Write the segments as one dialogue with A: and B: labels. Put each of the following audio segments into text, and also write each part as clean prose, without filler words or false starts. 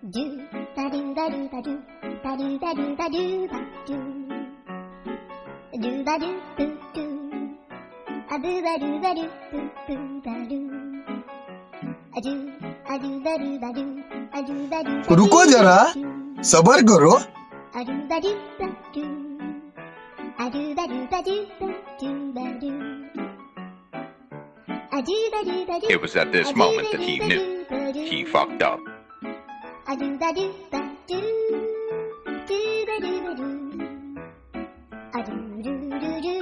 A: Do ba do ba do ba do ba do ba do ba do ba do do ba do boo do a boo ba do ba do boo boo ba do a do ba do ba do a do ba do
B: रुको जरा सबर करो
A: a do ba do ba do a do ba do ba do ba do ba do a do ba do ba do.
C: It was at this moment that he knew he fucked up.
A: A do ba do ba do do ba do ba do a do do do do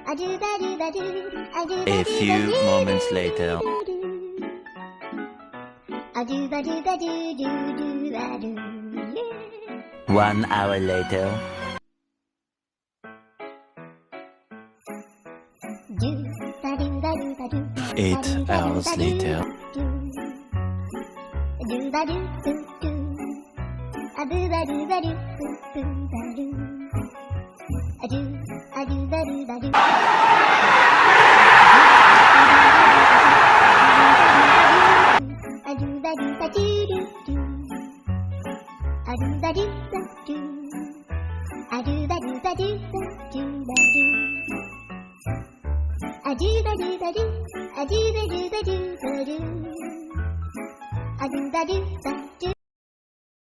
A: a do ba do ba do a do
D: A few moments later.
A: A do ba do ba do do do ba do.
D: 1 hour later.
A: Do ba do ba do ba do
D: 8 hours later.
A: Do ba do do do a do ba do ba do do do ba do a do ba do ba do a do ba do ba do do do a do ba do ba do a do ba do ba do ba do ba do a do ba do ba do a do ba do ba do ba do a do ba do ba